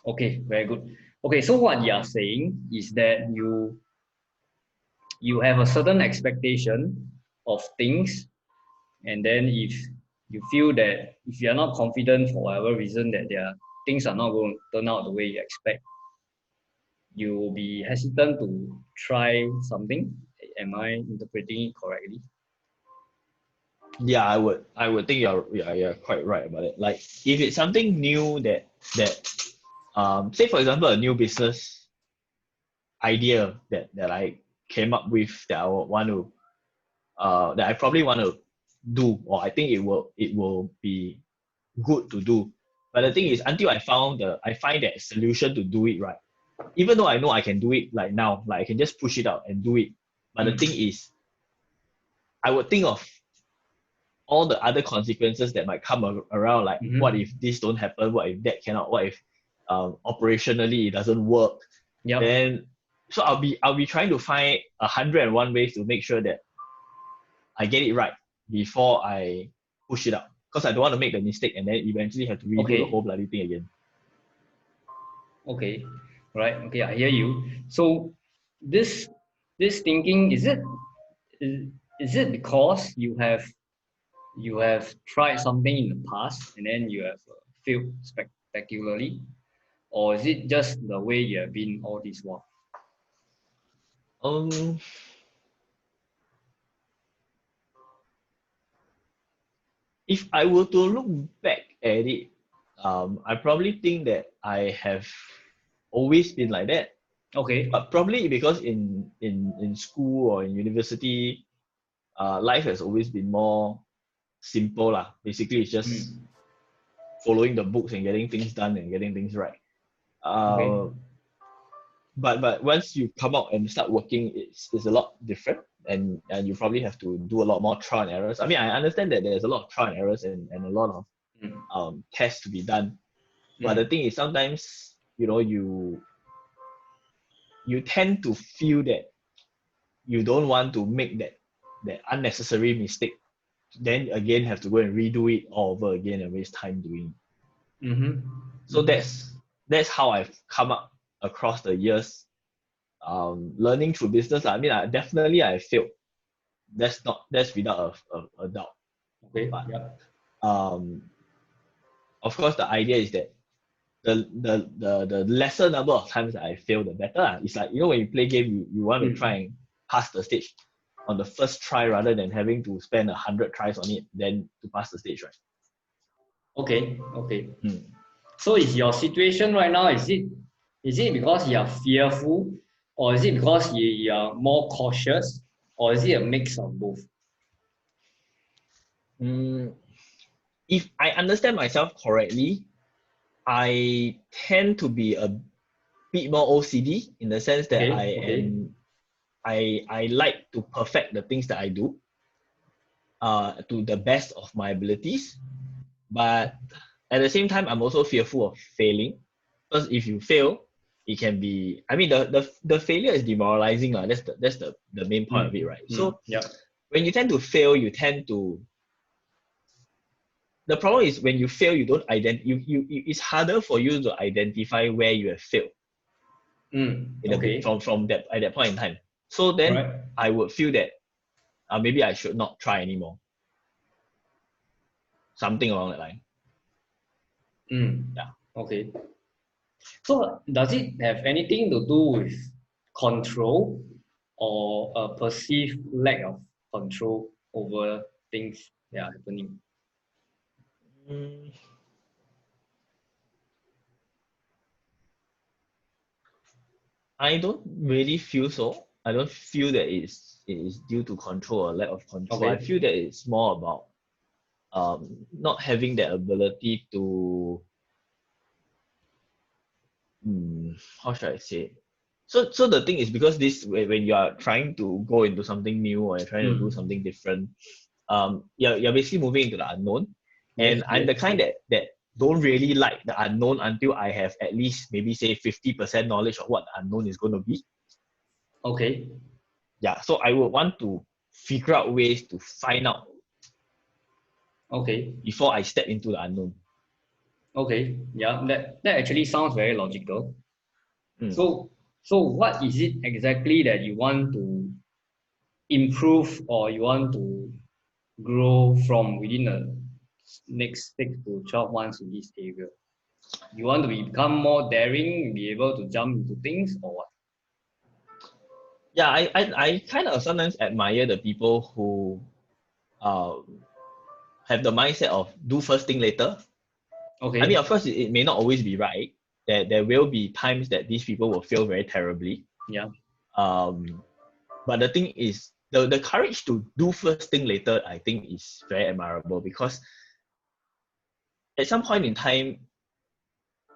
Okay, very good. Okay, so what you are saying is that you have a certain expectation of things, and then if you feel that if you are not confident for whatever reason that there are, things are not going to turn out the way you expect, you will be hesitant to try something. Am I interpreting it correctly? Yeah, I would think you're quite right about it. Like if it's something new that say for example a new business idea that I came up with that I would want to that I probably want to do, or I think it will be good to do. But the thing is, until I find that solution to do it right, even though I know I can do it like now, like I can just push it out and do it. But the Mm. thing is, I would think of all the other consequences that might come around. Like, what Mm-hmm. if this don't happen? What if that cannot? What if operationally it doesn't work? Yep. Then, so I'll be trying to find 101 ways to make sure that I get it right before I push it out. Because I don't want to make the mistake and then eventually have to redo the whole Okay. bloody thing again. Okay. Right. Okay. I hear you. So this this thinking is, is it because you have tried something in the past and then you have failed spectacularly, or is it just the way you have been all this while? Um, if I were to look back at it, I probably think that I have always been like that. Okay. But probably because in school or in university, life has always been more simple lah. Basically, it's just Mm. following the books and getting things done and getting things right. Okay. Uh, but once you come out and start working, it's a lot different, and you probably have to do a lot more trial and errors. I mean, I understand that there's a lot of trial and errors and a lot of Mm. tests to be done. But the Mm. thing is, sometimes you tend to feel that you don't want to make that unnecessary mistake. Then again, have to go and redo it all over again and waste time doing. Mm-hmm. So Mm-hmm. that's how I've come up across the years, learning through business. I mean, definitely I failed. That's without a doubt. Okay. But Yep. um, of course, the idea is that the lesser number of times that I fail, the better. It's like when you play game, you want to try Mm. and pass the stage on the first try rather than having to spend 100 tries on it then to pass the stage, right? Okay. Okay. Mm. So is your situation right now, is it because you are fearful, or is it because you are more cautious, or is it a mix of both? Mm, if I understand myself correctly, I tend to be a bit more OCD in the sense that Okay, okay. I like to perfect the things that I do to the best of my abilities. But at the same time, I'm also fearful of failing because if you fail, it can be. I mean, the failure is demoralizing, lah. That's the main point of it, Mm, right? mm, So yep. when you tend to fail, you tend to. The problem is when you fail, you don't it's harder for you to identify where you have failed Mm, in a bit okay. from that at that point in time. So then Right. I would feel that maybe I should not try anymore, something along that line. Mm, Yeah. okay. So does it have anything to do with control or a perceived lack of control over things that are happening? Mm, I don't really feel so. I don't feel that it is due to control or lack of control. I Okay. feel that it's more about not having the ability to how should I say it? So the thing is because this when you are trying to go into something new or you're trying to do Mm. something different, you're basically moving into the unknown. Yes, And I'm yes. the kind that don't really like the unknown until I have at least maybe say 50% knowledge of what the unknown is going to be. Okay. Yeah, so I would want to figure out ways to find out Okay. before I step into the unknown. Okay. Yeah. That actually sounds very logical. Mm. So what is it exactly that you want to improve or you want to grow from within the next 6 to 12 months in this area? You want to become more daring, be able to jump into things, or what? Yeah, I kind of sometimes admire the people who uh, have the mindset of do first thing later. I mean, Okay. of course, it may not always be right. There will be times that these people will fail very terribly. Yeah. Um, but the thing is, the courage to do first thing later, I think, is very admirable because at some point in time,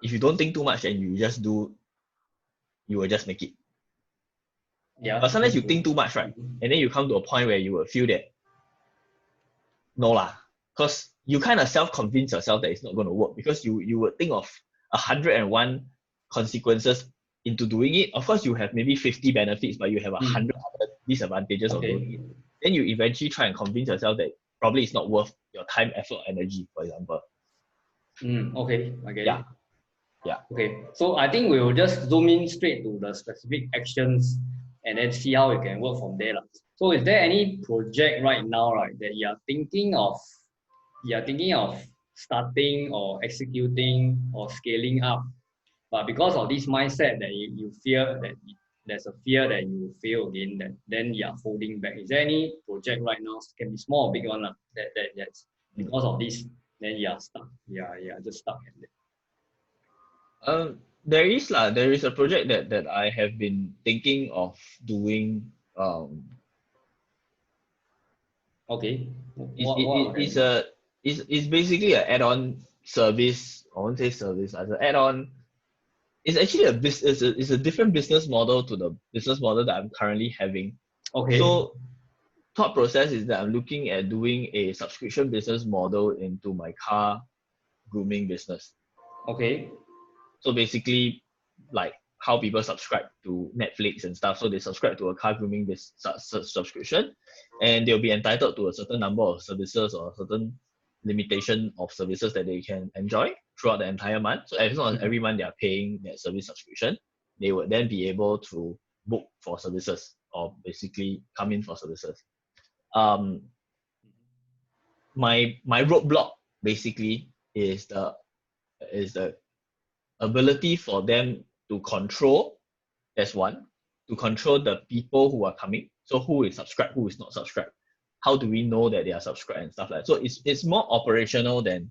if you don't think too much and you just do, you will just make it. But Yeah. sometimes That's you true. think too much, right? Mhm. And then you come to a point where you will feel that no lah, because you kind of self-convince yourself that it's not going to work because you would think of 101 consequences into doing it. Of course, you have maybe 50 benefits, but you have 100 Mm. other disadvantages of doing Okay. it. Then you eventually try and convince yourself that probably it's not worth your time, effort, energy, for example. Okay. I get Yeah, it. yeah. Okay. So I think we will just zoom in straight to the specific actions and then see how we can work from there, lah. So is there any project right now, right, that you are thinking of starting or executing or scaling up, but because of this mindset that you fear that there's a fear that you will fail again, that then you are holding back? Is there any project right now, can be small or big one, that's Mm. because of this, then you are stuck. Yeah, just stuck at it. There is lah. There is a project that I have been thinking of doing. Okay. It's What would that it's be? a it's basically an add-on service. I won't say service as an add-on. It's actually it's a different business model to the business model that I'm currently having. Okay. So thought process is that I'm looking at doing a subscription business model into my car grooming business. Okay. So basically, like how people subscribe to Netflix and stuff. So they subscribe to a car grooming subscription, and they'll be entitled to a certain number of services or a certain limitation of services that they can enjoy throughout the entire month. So as long as Mhm. every month they are paying that service subscription, they would then be able to book for services or basically come in for services. Um, my roadblock basically is the ability for them to control. That's one. To control the people who are coming. So who is subscribed, who is not subscribed. How do we know that they are subscribed and stuff like that? So it's more operational than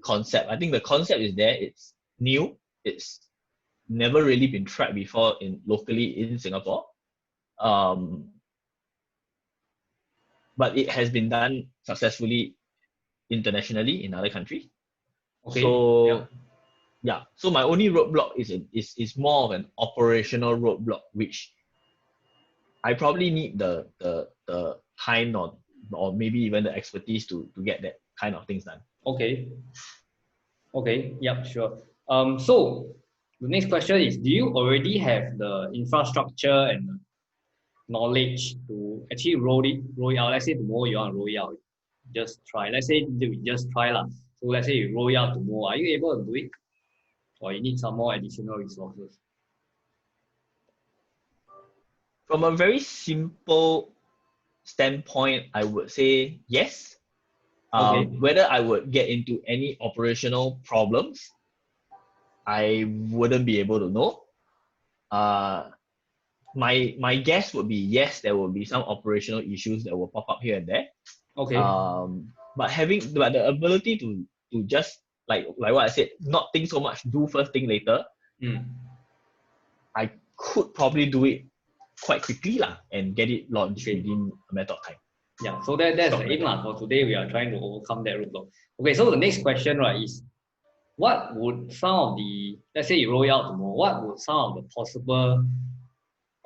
concept. I think the concept is there. It's new. It's never really been tried before in locally in Singapore. Um, but it has been done successfully internationally in other countries. Okay. Yeah. So yeah. So my only roadblock is more of an operational roadblock, which I probably need the time or maybe even the expertise to get that kind of things done. Okay. Okay. Yep. Sure. So the next question is: do you already have the infrastructure and the knowledge to actually roll it out? Let's say tomorrow you want to roll it out, just try. Let's say we just try lah. So let's say you roll it out tomorrow. Are you able to do it, or you need some more additional resources? From a very simple standpoint, I would say yes. Okay. Whether I would get into any operational problems, I wouldn't be able to know. Uh, my guess would be yes, there will be some operational issues that will pop up here and there. Okay. But the ability to just like what I said, not think so much, do first thing later. Mm. I could probably do it quite quickly lah and get it launched Okay. within a matter of time. Yeah, so that's Short the aim matter of lah. time. For today, we are trying to overcome that roadblock. Okay, so the next question, right, is what would some of the, let's say you roll it out tomorrow, what would some of the possible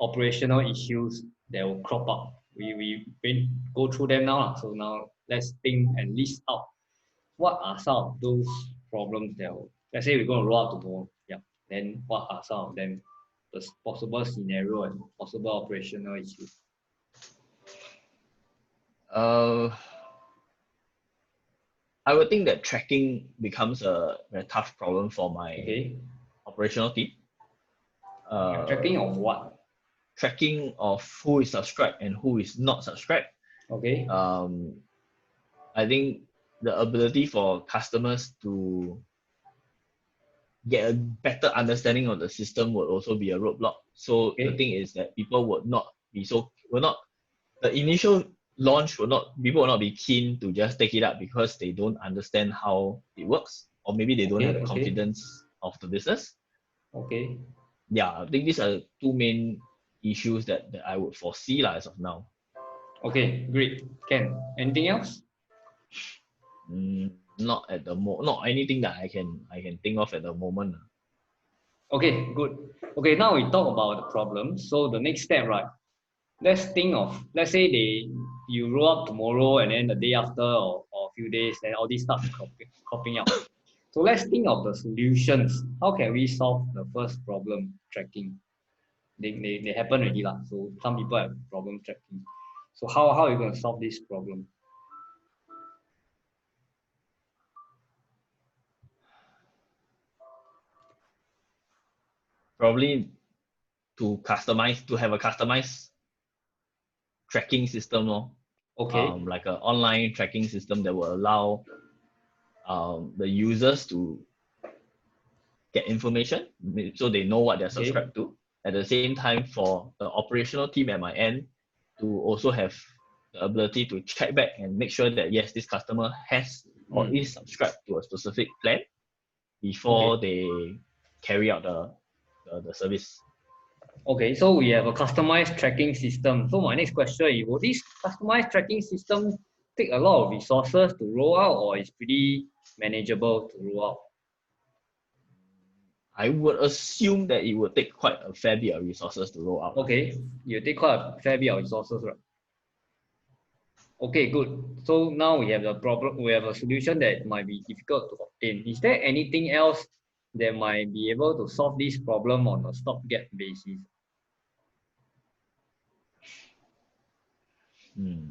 operational issues that will crop up? We been go through them now lah. So now let's think and list out what are some of those problems that will, let's say we're going to roll out tomorrow. Yeah, then what are some of them, the possible scenario and possible operational issues? Uh, I would think that tracking becomes a very tough problem for my Okay. operational team. Tracking of what? Tracking of who is subscribed and who is not subscribed. Okay. I think the ability for customers to get a better understanding of the system would also be a roadblock. So the Okay. thing is that people would not be the initial launch people will not be keen to just take it up because they don't understand how it works, or maybe they don't have Okay. the Okay. confidence of the business. Okay. Yeah, I think these are two main issues that I would foresee as of now. Okay. Great. Ken, anything else? Not at the not anything that I can think of at the moment. Okay. Good. Okay. Now we talk about the problem. So the next step, right? Let's say you roll up tomorrow and then the day after or a few days, then all these start cropping up. So let's think of the solutions. How can we solve the first problem, tracking? They happen already lah. So some people have problem tracking. So how are you going to solve this problem? Probably to have a customized tracking system, Okay. like an online tracking system that will allow the users to get information so they know what they're Okay. subscribed to. At the same time, for the operational team at my end to also have the ability to check back and make sure that yes, this customer has or Mm. is subscribed to a specific plan Okay. before they carry out the service. Okay. So we have a customized tracking system. So my next question is, will this customized tracking system take a lot of resources to roll out, or is pretty manageable to roll out? I would assume that it would take quite a fair bit of resources to roll out. Okay. You take quite a fair bit of resources, right? Okay, good. So now we have the problem. We have a solution that might be difficult to obtain. Is there anything else that might be able to solve this problem on a stopgap basis? Hmm.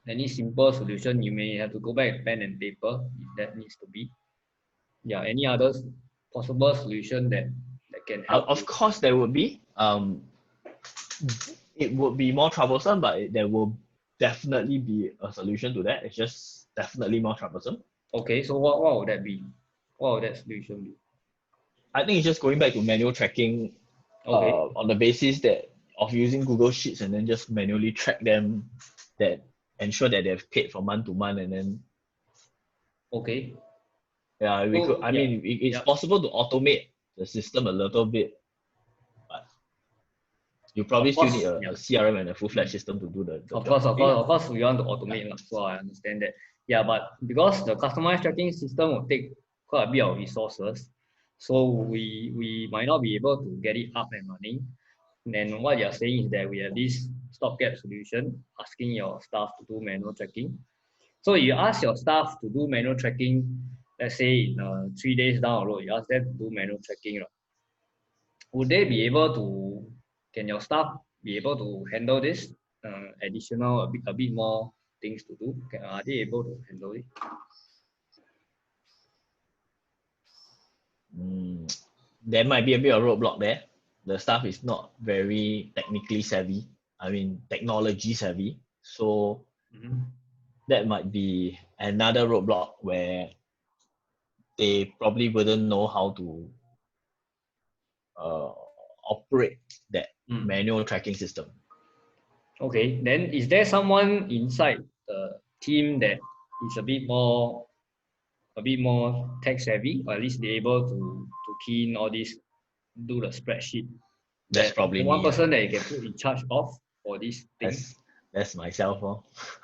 Any simple solution? You may have to go back to pen and paper if that needs to be. Yeah. Any others possible solution that can help Of you? course, there would be. It would be more troublesome, but there will definitely be a solution to that. It's just definitely more troublesome. Okay. So what would that be? What would that solution be? I think it's just going back to manual tracking Okay. on the basis that of using Google Sheets and then just manually track them, that ensure that they've paid from month to month, and then Okay. yeah, we could. So I yeah. mean, it's Yeah. possible to automate the system a little bit, but you probably Of still course. need Yeah. a CRM and a full-fledged Mm. system to do the Of job course, of properly. course, of course, we want to Yeah. automate, so I understand that. Yeah, but because the customized tracking system will take quite a bit of resources, so we might not be able to get it up and running. And what you're saying is that we have this stopgap solution, asking your staff to do manual tracking. So you ask your staff to do manual tracking, let's say in 3 days down the road, you ask them to do manual tracking, right? Would they be able to, can your staff be able to handle this additional a bit more things to do? Are they able to handle it? Mm, there might be a bit of roadblock there. The staff is not very technically savvy. I mean, technology savvy. So Mhm. that might be another roadblock where they probably wouldn't know how to uh, operate that Mm. manual tracking system. Okay, then is there someone inside the team that is a bit more tech savvy, or at least be able to key in all this, do the spreadsheet? That's That probably one me. person that you can put in charge of for this thing? That's that's myself.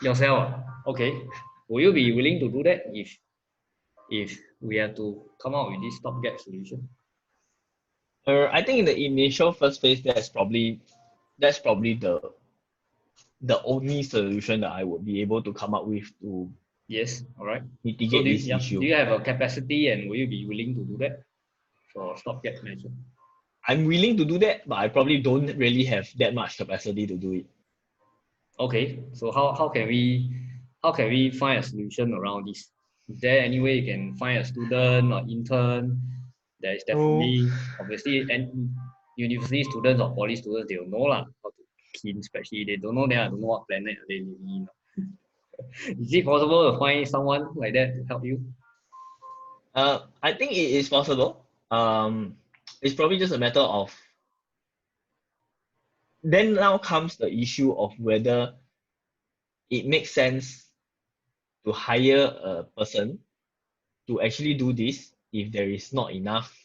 Yourself. Okay. Will you be willing to do that if we have to come out with this stopgap solution? I think in the initial first phase, that's probably the only solution that I would be able to come up with to Yes, all right. So mitigate this do issue. you have a capacity and will you be willing to do that for stopgap measure? I'm willing to do that, but I probably don't really have that much capacity to do it. Okay, so how can we find a solution around this? Is there any way you can find a student or intern? There is So definitely obviously, and university students or poly students, they will know lah how to keen spreadsheet. They don't know, then I don't know what planet are they living in. Is it possible to find someone like that to help you? I think it is possible. It's probably just a matter of, then now comes the issue of whether it makes sense to hire a person to actually do this if there is not enough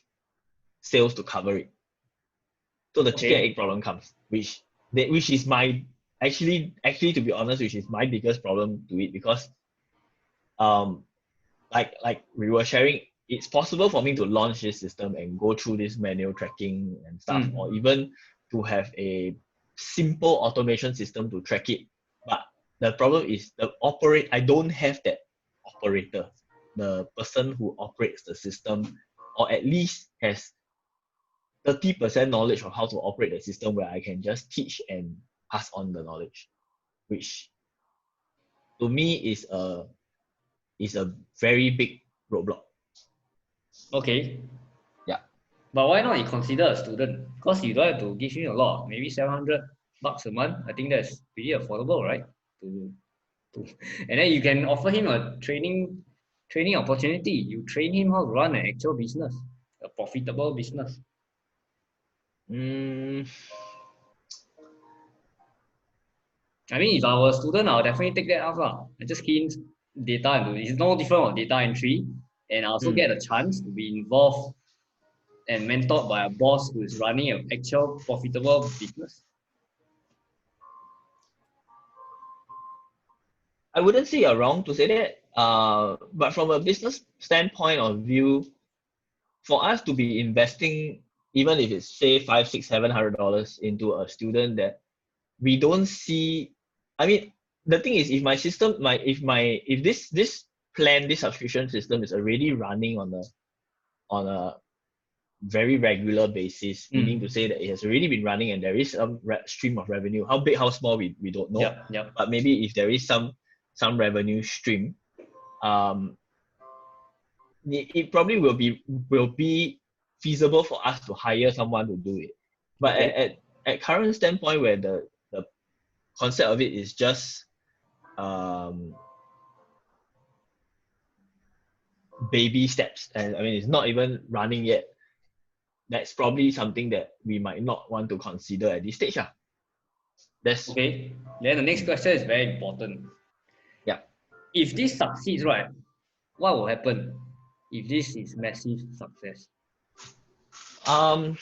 sales to cover it. So the chicken and Okay. egg problem comes, which is my, actually to be honest, which is my biggest problem to it, because um like we were sharing, it's possible for me to launch this system and go through this manual tracking and stuff, or Mm. even to have a simple automation system to track it. But the problem is I don't have that operator, the person who operates the system, or at least has 30% knowledge of how to operate the system where I can just teach and pass on the knowledge, which to me is a very big roadblock. Okay. Yeah. But why not you consider a student? Because you don't have to give him a lot, maybe $700 a month. I think that's pretty affordable, right? To, to and then you can offer him a training opportunity. You train him how to run an actual business, a profitable business. Mm, I mean, if I were a student, I'll definitely take that up. Lah. I just key in data into it. It's no different from data entry. And I also mm. get a chance to be involved and mentored by a boss who is running an actual profitable business. I wouldn't say you're wrong to say that. But from a business standpoint of view, for us to be investing, even if it's say five, six, $700 into a student that we don't see. I mean, the thing is, if my system, if this plan, this subscription system is already running on a very regular basis, meaning to Mm. say that it has already been running and there is some stream of revenue. How big, how small, we don't know. Yep, yep. But maybe if there is some revenue stream, um, it probably will be feasible for us to hire someone to do it. But Okay. at current standpoint, where the concept of it is just um, baby steps, and I mean it's not even running yet. That's probably something that we might not want to consider at this stage. That's Okay. Then the next mm, question is very important. yeah. If this succeeds, right, what will happen if this is massive success? Um,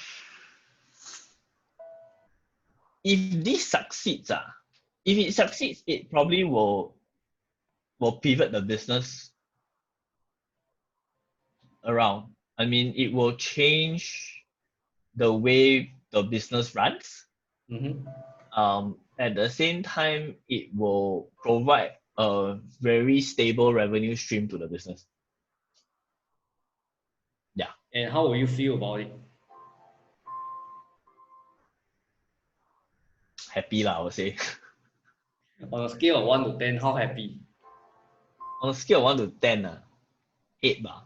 if this succeeds, if it succeeds, it probably will pivot the business around. I mean, it will change the way the business runs. Mm-hmm. At the same time, it will provide a very stable revenue stream to the business. Yeah, And how will you feel about it? happy lah, I would say. On a scale of 1 to 10, how happy? On a scale of 1 to 10, 8 bah.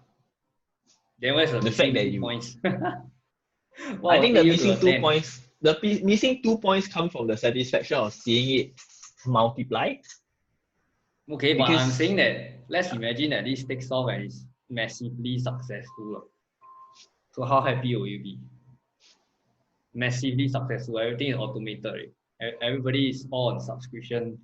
Then where's the The fact missing that 2 points? I What will think take the you to missing a two 10? points, missing 2 points come from the satisfaction of seeing it multiply. Okay, but I'm Because saying that let's imagine that this takes off and is massively successful. So how happy will you be? Massively successful, everything is automated. Right? Everybody is all on subscription.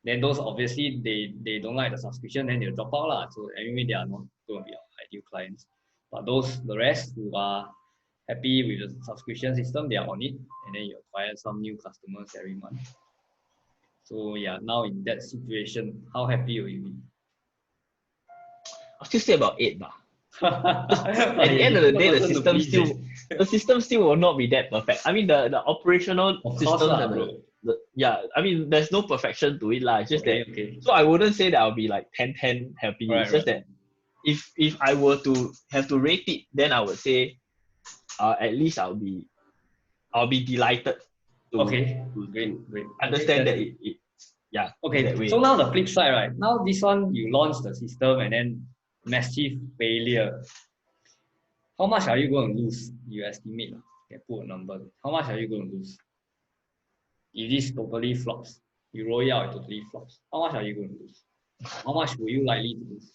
Then those obviously they don't like the subscription, then they'll drop out lah. So anyway, they are not going to be our ideal clients. But the rest who are happy with the subscription system, they are on it, and then you acquire some new customers every month. So yeah, now in that situation, how happy will you be? I'll still say about 8 bah. At the Okay, end of the difficult day, person to please. Eh? the system still will not be that perfect. I mean, the operational Of course systems lah, and bro. yeah, I mean, there's no perfection to it lah. It's just that, Okay, okay. so I wouldn't say that I'll be like 10/10 happy. Right, It's just right. that if I were to have to rate it, then I would say at least I'll be delighted to Okay, to great, great. Okay, understand that's that good. Yeah, in that Okay, way. so now the flip side, right? Now this one you launch the system and then massive failure. How much are you going to lose? You estimate, can put a number. How much are you going to lose? If this totally flops, you roll it out, it totally flops. How much are you going to lose? How much will you likely to lose?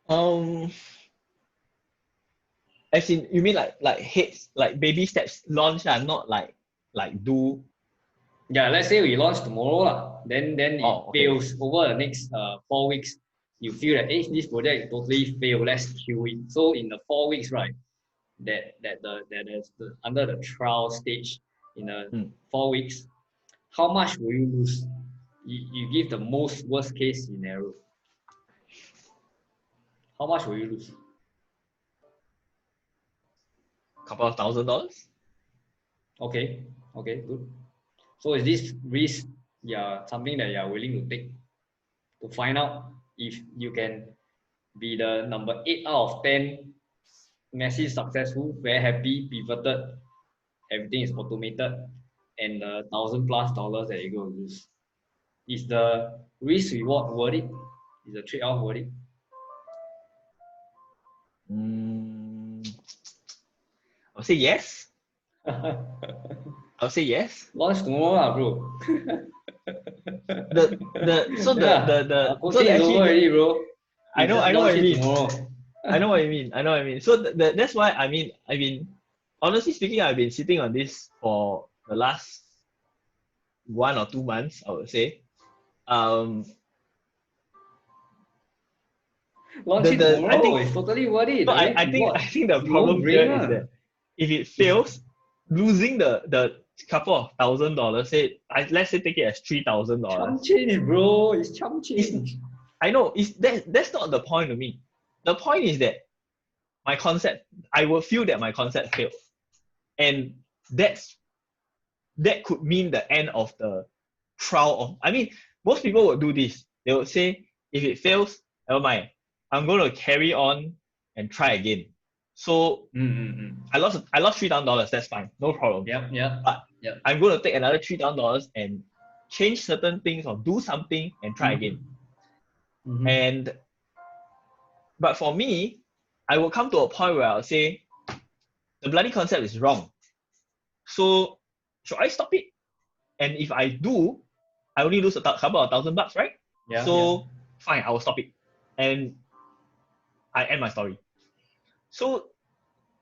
Um, as in you mean like heads like baby steps launch are not like do. Yeah, let's say we launch tomorrow, lah. Then it Oh, okay. fails over the next 4 weeks. You feel that this project totally failed. Let's kill it. So in the 4 weeks, right? That is under the trial stage in the Hmm. 4 weeks. How much will you lose? You give the most worst case scenario. How much will you lose? Couple of $1,000. Okay, okay, good. So is this risk, yeah, something that you are willing to take to find out if you can be the number 8 out of 10 massive successful, very happy, pivoted, everything is automated, and the $1,000+ that you're going to lose. Is the risk reward worth it? Is the trade-off worth it? I'll say yes. I'll say yes. Launch tomorrow, bro. The so Yeah, so coaching the is over actually already, bro. I You know just I know what launch you it mean. tomorrow. I know what you mean. I know what I mean. So that's why I mean honestly speaking, I've been sitting on this for the last 1 or 2 months, I would say. Um Launch it the I tomorrow. think It's totally worth it. no The risk I reward. think the It's no problem here is brainer. that if it It's fails, losing the couple of $1,000, say let's say take it as $3,000. chum change, bro. It's chum It's change. I know it's that's not the point to me. The point is that my concept, I will feel that my concept failed. And that could mean the end of the trial of I mean, most people would do this. They would say, if it fails, never mind. I'm gonna carry on and try again. So I lost $3,000, that's fine, no problem. Yep, yep, But yep. I'm gonna take another $3,000 and change certain things or do something and try again. And but for me, I will come to a point where I'll say the bloody concept is wrong. So should I stop it? And if I do, I only lose a couple of $1,000, right? Yeah, yeah. So fine, I will stop it. And I end my story. So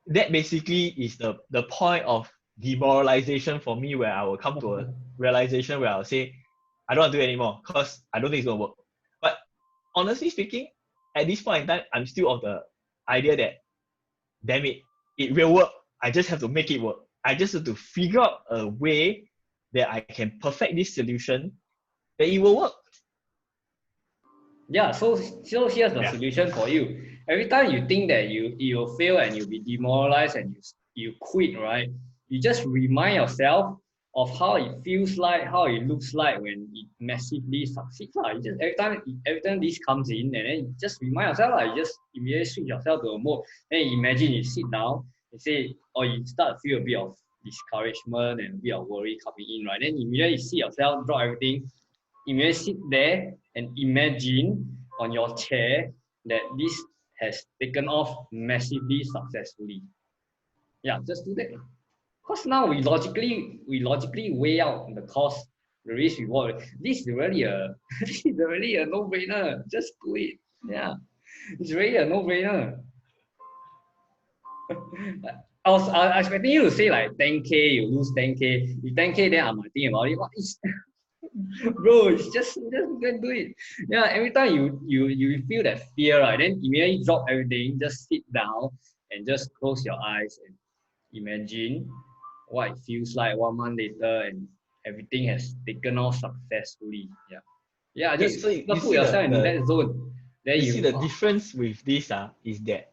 that basically is the point of demoralization for me, where I will come to a realization where I'll say, I don't want to do it anymore because I don't think it's gonna work. But honestly speaking, at this point in time, I'm still of the idea that damn it, it will work. I just have to make it work. I just have to figure out a way that I can perfect this solution that it will work. Yeah, so here's the Yeah. solution for you. Every time you think that you will fail and you'll be demoralized and you quit, right? You just remind yourself of how it feels like, how it looks like when it massively succeeds. You just every time this comes in, and then you just remind yourself, you just immediately switch yourself to a mode. Then imagine you sit down and say, or you start to feel a bit of discouragement and a bit of worry coming in, right? Then immediately you see yourself, drop everything, immediately sit there and imagine on your chair that this has taken off massively successfully. Yeah, just do that. Because now we logically weigh out the cost, the risk reward. This is really a this is really a no-brainer. Just do it. Yeah, it's really a no-brainer. I was expecting you to say like 10K, you lose 10K. If 10K, then I might think about it. What is bro, it's just go and do it. Yeah, every time you feel that fear, right, then immediately drop everything, just sit down and just close your eyes and imagine what it feels like 1 month later and everything has taken off successfully. Yeah, Okay, just so you put see yourself in that zone. Then you see the oh, difference with this is that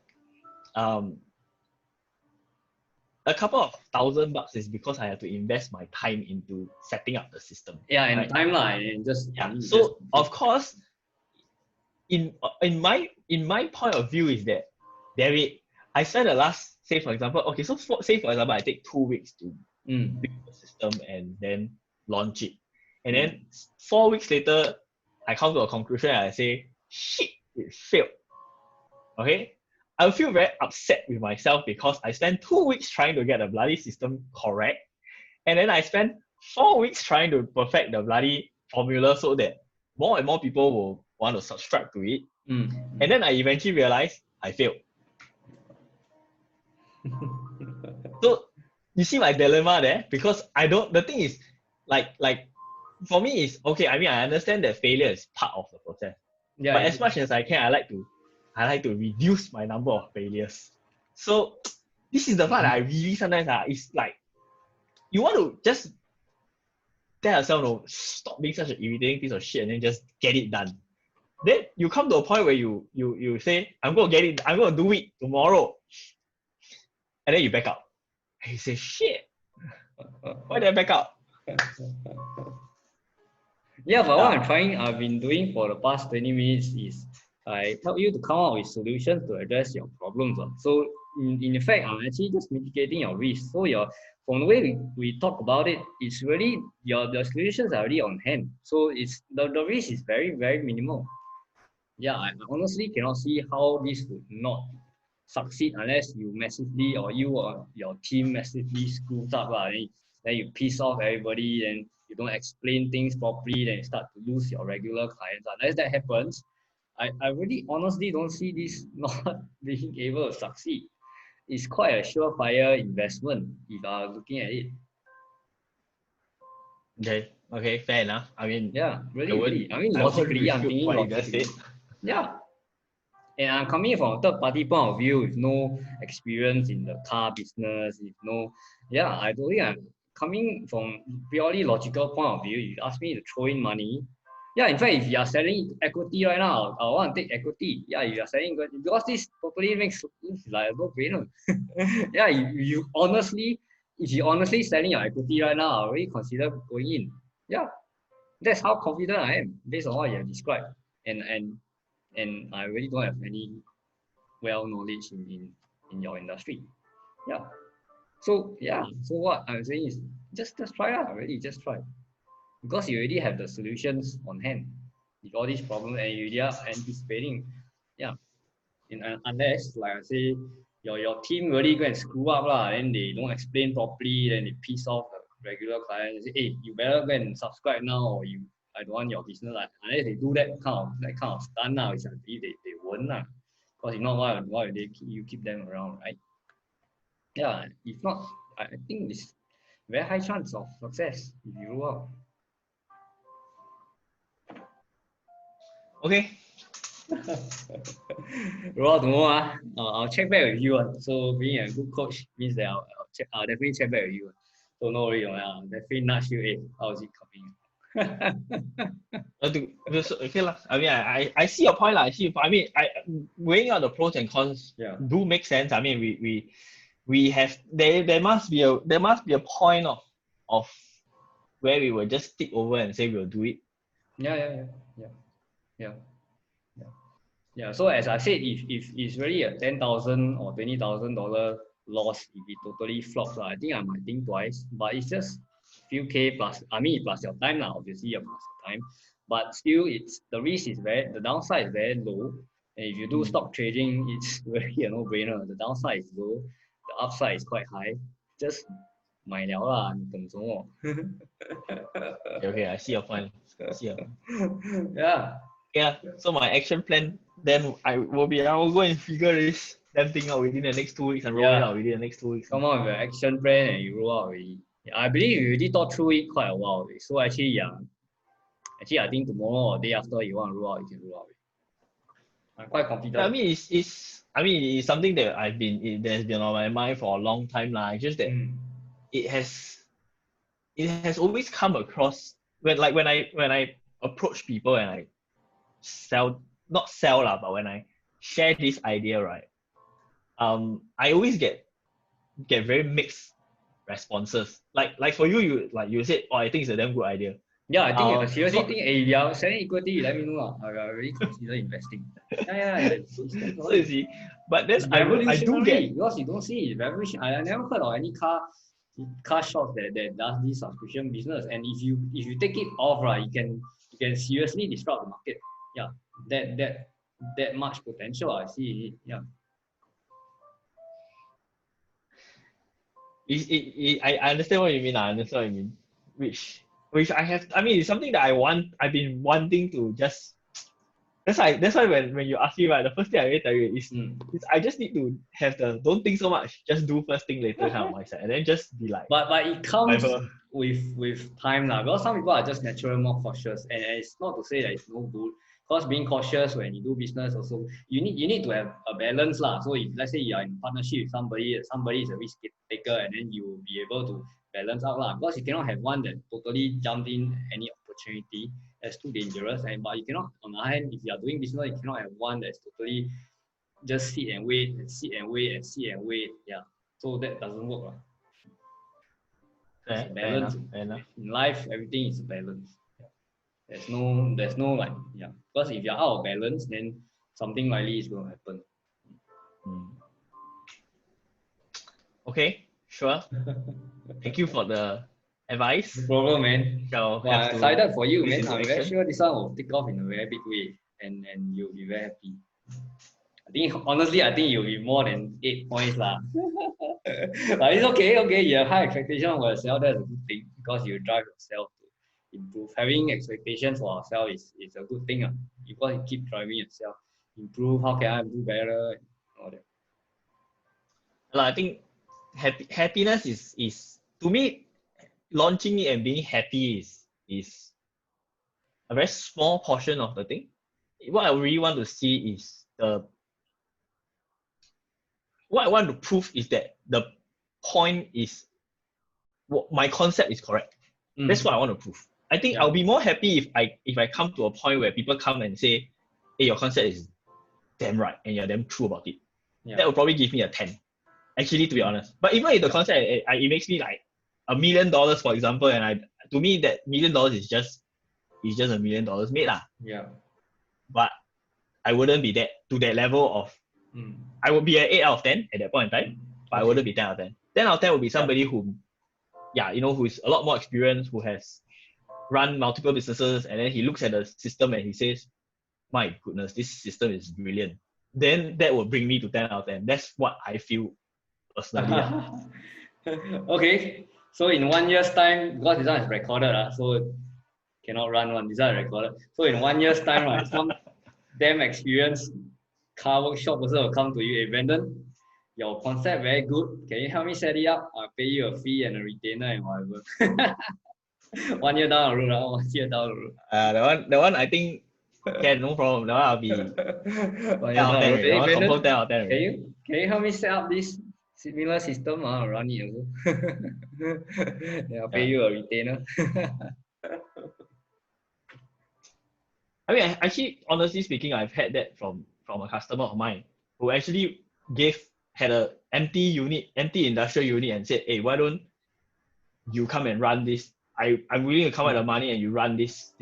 a couple of $1,000 is because I have to invest my time into setting up the system. yeah, and right? time lah, and just Yeah. just So of course, in my point of view is that I spent the last, say for example, okay, so say for example I take 2 weeks to build the system and then launch it. And then 4 weeks later, I come to a conclusion and I say, shit, it failed. Okay? I feel very upset with myself because I spent 2 weeks trying to get the bloody system correct. And then I spent 4 weeks trying to perfect the bloody formula so that more and more people will want to subscribe to it. And then I eventually realized I failed. So you see my dilemma there, because the thing is, like for me is okay. I mean, I understand that failure is part of the process, but as much as I can, I like to reduce my number of failures. So this is the part that I really sometimes it's like you want to just tell yourself, no, stop being such an irritating piece of shit and then just get it done. Then you come to a point where you say, I'm going to do it tomorrow. And then you back out. And you say, shit, why did I back out? Yeah, but what I've been doing for the past 20 minutes is I help you to come up with solutions to address your problems. So in effect, I'm actually just mitigating your risk. So from the way we talk about it, it's really the solutions are already on hand. So it's the risk is very, very minimal. Yeah, I honestly cannot see how this would not succeed unless you massively or you or your team massively screws up. Then you piss off everybody, and you don't explain things properly, then you start to lose your regular clients. Unless that happens, I really honestly don't see this not being able to succeed. It's quite a surefire investment if I'm looking at it. Okay, fair enough. I mean, yeah, really. I mean, logically, I'm thinking logically. Yeah. And I'm coming from a third party point of view with no experience in the car business, I don't think I'm coming from purely logical point of view. You ask me to throw in money. Yeah, in fact, if you are selling equity right now, I want to take equity. Yeah, if you are selling because this totally makes like a no-brainer. Yeah, you honestly, if you honestly selling your equity right now, I already consider going in. Yeah, that's how confident I am based on what you have described. And I really don't have any knowledge in your industry. Yeah. So what I'm saying is just try out, really just try. Because you already have the solutions on hand with all these problems and you are anticipating. Yeah. Unless, like I say, your team really go and screw up and they don't explain properly, then they piss off the regular clients. Say, hey, you better go and subscribe now, or I don't want your business. Unless they do that kind of stunt now, which I believe they won't because if not, why would you keep them around, right? Yeah, if not, I think it's very high chance of success if you roll out. Okay. Roll out tomorrow. I'll check back with you. So being a good coach means that I'll definitely check back with you. So no worry, I'll definitely nudge you. Hey, how is it coming? Okay lah. I mean, I see your point lah. I mean, weighing out the pros and cons do make sense. I mean, we have there must be a point of where we will just stick over and say we'll do it. Yeah. So as I said, if it's really a $10,000 or $20,000 loss, if it totally flops, I think I might think twice. But it's just few K plus. I mean, plus your time now. Obviously, plus your time. But still, the risk is the downside is very low. And if you do stock trading, it's really a no-brainer. The downside is low, the upside is quite high. Just 买了啦，你等什么？ Okay, I see your point. Yeah. So my action plan then I will go and figure this damn thing out within the next 2 weeks and roll it out within the next 2 weeks. Come on with an action plan and you roll out already. I believe you already thought through it quite a while already. So actually, I think tomorrow or day after you want to roll out, you can roll out already. I'm quite confident. I mean, it's something that that's been on my mind for a long time lah. It's just that it has always come across when I approach people and I not sell lah, but when I share this idea, right, I always get very mixed responses. Like for you said, oh, I think it's a damn good idea. Yeah, I think I seriously think if you are selling equity, let me know. I really consider investing. So you see, but then I do get because you don't see it. Revolution. I never heard of any car car shops that does this subscription business. And if you take it off, right, you can seriously disrupt the market. Yeah, that much potential I see in it. Yeah. I understand what you mean. I understand what you mean. Which I have. I mean, it's something that I've been wanting to just. That's why when you ask me, right, the first thing I will tell you is I just need to have the don't think so much, just do first thing later kind of mindset, and then just be like, But it comes whatever. with time lah. Because some people are just naturally more cautious, and it's not to say that it's no good. Because being cautious when you do business also, you need to have a balance lah. So if let's say you are in partnership with somebody is a risk taker, and then you will be able to balance out lah. Because you cannot have one that totally jumped in any opportunity. That's too dangerous. And but you cannot, on the other hand, if you are doing business, you cannot have one that's totally just sit and wait and sit and wait and sit and wait. Yeah. So that doesn't work lah. It's a balance. Fair enough. In life, everything is a balance. There's no like, yeah. Because if you're out of balance, then something likely is going to happen. Okay, sure. Thank you for the advice. No problem, man. Shall Well, I'm have to excited for you, put this man. into I'm very action. sure this one will take off in a very big way, and you'll be very happy. I think honestly, I think you'll be more than 8 points lah. But it's okay. You have high expectation for yourself. That's a good thing because you drive yourself to improve. Having expectations for ourselves is a good thing. Because you keep driving yourself, improve. How can I do better? All that. I think happiness is to me, launching it and being happy is a very small portion of the thing. What I really want to see is what I want to prove is that the point is my concept is correct. That's what I want to prove. I think I'll be more happy if I come to a point where people come and say, hey, your concept is damn right and you're damn true about it. That will probably give me a 10. Actually, to be honest. But even if the concept it makes me like $1 million, for example, and to me that $1 million is just $1 million made lah. Yeah. But I wouldn't be to that level of. I would be an 8 out of 10 at that point in time, but I wouldn't be 10 out of 10. 10 out of 10 would be somebody who is a lot more experienced, who has run multiple businesses, and then he looks at the system and he says, my goodness, this system is brilliant. Then that will bring me to 10 out of 10. That's what I feel personally. Okay, so in 1 year's time, because this one is recorded, so cannot run one. This one is recorded. So in 1 year's time, right, some damn experienced car workshop person will come to you. Hey, Brandon, your concept very good. Can you help me set it up? I'll pay you a fee and a retainer and whatever. 1 year down the road, 1 year down the road. The one I think can, no problem. That one I'll be 10 out of 10. Hey, Brandon, 10 out of 10. Can you help me set up this similar system? Run it also. Then I'll pay you a retainer. I mean, actually, honestly speaking, I've had that from a customer of mine who actually had an empty industrial unit and said, hey, why don't you come and run this? I'm willing to come out the money and you run this